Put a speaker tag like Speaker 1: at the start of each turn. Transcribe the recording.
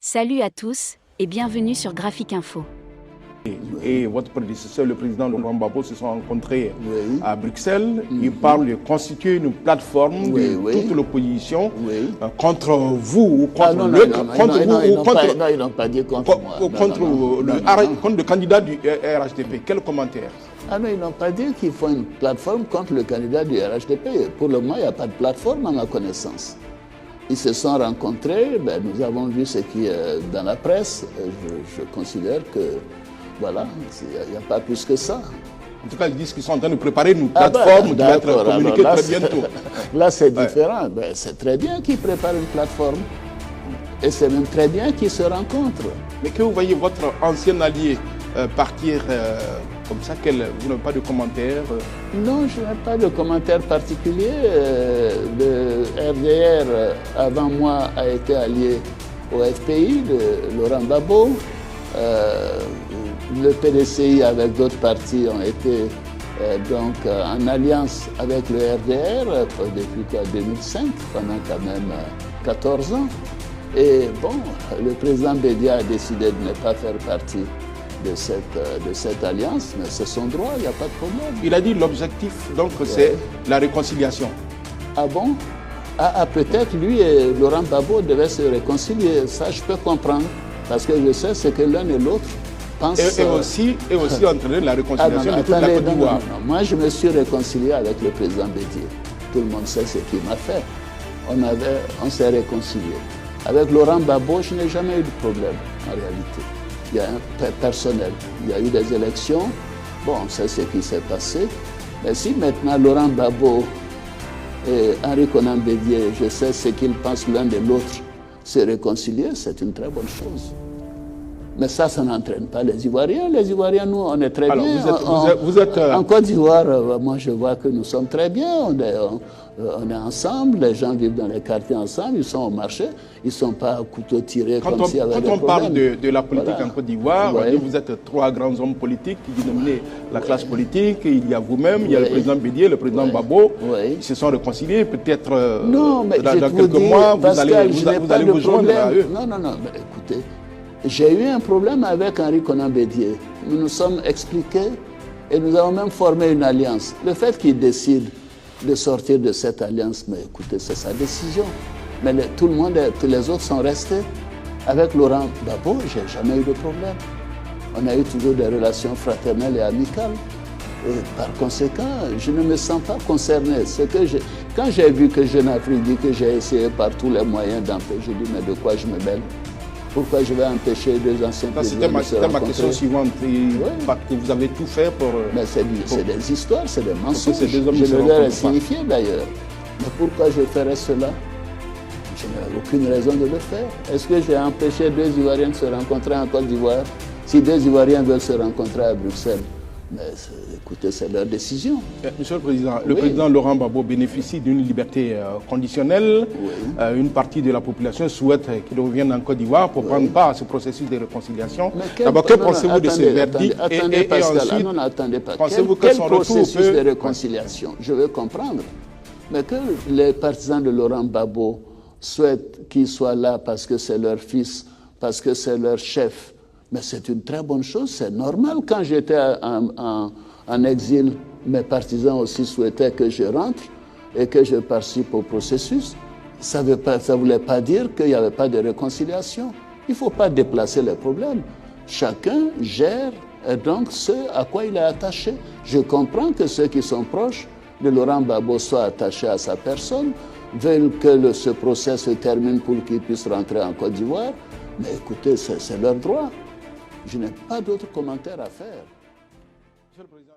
Speaker 1: Salut à tous et bienvenue sur Graphique Info.
Speaker 2: Et votre prédécesseur, le président Laurent Gbagbo, se sont rencontrés à Bruxelles. Ils parlent de constituer une plateforme de toute l'opposition contre vous ou contre
Speaker 3: Non, ils n'ont pas dit contre moi.
Speaker 2: Contre le candidat du RHDP. Quel commentaire?
Speaker 3: Ah non, ils n'ont pas dit qu'il faut une plateforme contre le candidat du RHDP. Pour le moment, il n'y a pas de plateforme à ma connaissance. Ils se sont rencontrés, nous avons vu ce qui est dans la presse. Je considère que, voilà, il n'y a pas plus que ça.
Speaker 2: En tout cas, ils disent qu'ils sont en train de préparer une plateforme qui va être communiquée très bientôt.
Speaker 3: Là, c'est différent. C'est très bien qu'ils préparent une plateforme. Et c'est même très bien qu'ils se rencontrent.
Speaker 2: Mais que vous voyez votre ancien allié partir comme ça, vous n'avez pas de commentaires?
Speaker 3: Non, je n'ai pas de commentaires particuliers. Le RDR, avant moi, a été allié au FPI, de Laurent Gbagbo. Le PDCI, avec d'autres partis, ont été donc en alliance avec le RDR depuis 2005, pendant quand même 14 ans. Et bon, le président Bédia a décidé de ne pas faire partie de cette alliance, mais c'est son droit, il n'y a pas de problème.
Speaker 2: Il a dit l'objectif, donc, c'est la réconciliation.
Speaker 3: Ah bon? Peut-être lui et Laurent Gbagbo devaient se réconcilier, ça je peux comprendre, parce que je sais ce que l'un et l'autre pensent. Et
Speaker 2: aussi entraîner la réconciliation de toute la Côte d'Ivoire.
Speaker 3: Non. Moi je me suis réconcilié avec le président Bédier. Tout le monde sait ce qu'il m'a fait. On s'est réconcilié. Avec Laurent Gbagbo, je n'ai jamais eu de problème, en réalité. Il y a un personnel, il y a eu des élections, bon, on sait ce qui s'est passé. Mais si maintenant Laurent Gbagbo et Henri Konan Bédier, je sais ce qu'ils pensent l'un de l'autre, se réconcilier, c'est une très bonne chose. Mais ça n'entraîne pas les Ivoiriens. Les Ivoiriens, nous, on est très bien.
Speaker 2: Vous êtes
Speaker 3: en Côte d'Ivoire, moi, je vois que nous sommes très bien. On est ensemble, les gens vivent dans les quartiers ensemble, ils sont au marché, ils ne sont pas à couteau tiré comme s'il y avait des problèmes.
Speaker 2: Quand on parle de la politique en Côte d'Ivoire, vous êtes trois grands hommes politiques qui dominent la classe politique. Il y a vous-même, il y a le président Bédier, le président Gbagbo. Ils se sont réconciliés. Peut-être dans quelques mois, vous allez vous joindre à eux.
Speaker 3: Non, mais écoutez. J'ai eu un problème avec Henri Konan Bédier. Nous nous sommes expliqués et nous avons même formé une alliance. Le fait qu'il décide de sortir de cette alliance, mais écoutez, c'est sa décision. Mais tout le monde, tous les autres sont restés. Avec Laurent Gbagbo, je n'ai jamais eu de problème. On a eu toujours des relations fraternelles et amicales. Et par conséquent, je ne me sens pas concerné. Quand j'ai vu que Jeune Afrique dit que j'ai essayé par tous les moyens d'empêcher, je dis, mais de quoi je me mêle? Pourquoi je vais empêcher deux anciens présidents de se rencontrer?
Speaker 2: C'était ma question suivante. Que vous avez tout fait pour...
Speaker 3: Mais c'est des histoires, c'est des mensonges. Je ne leur ai signifié d'ailleurs. Mais pourquoi je ferais cela? Je n'ai aucune raison de le faire. Est-ce que j'ai empêché deux Ivoiriens de se rencontrer en Côte d'Ivoire? Si deux Ivoiriens veulent se rencontrer à Bruxelles, mais écoutez, c'est leur décision.
Speaker 2: Monsieur le Président, le président Laurent Gbagbo bénéficie d'une liberté conditionnelle. Une partie de la population souhaite qu'il revienne en Côte d'Ivoire pour prendre part à ce processus de réconciliation. D'abord, que pensez-vous de ce verdict?
Speaker 3: Attendez, Pascal, attendez pas. Quel processus de réconciliation? Je veux comprendre. Mais que les partisans de Laurent Gbagbo souhaitent qu'il soit là parce que c'est leur fils, parce que c'est leur chef, mais c'est une très bonne chose, c'est normal. Quand j'étais en exil, mes partisans aussi souhaitaient que je rentre et que je participe au processus. Ça ne voulait pas dire qu'il n'y avait pas de réconciliation. Il ne faut pas déplacer les problèmes. Chacun gère donc ce à quoi il est attaché. Je comprends que ceux qui sont proches de Laurent Gbagbo soient attachés à sa personne, veulent que ce procès se termine pour qu'il puisse rentrer en Côte d'Ivoire. Mais écoutez, c'est leur droit. Je n'ai pas d'autres commentaires à faire.
Speaker 2: Monsieur le Président.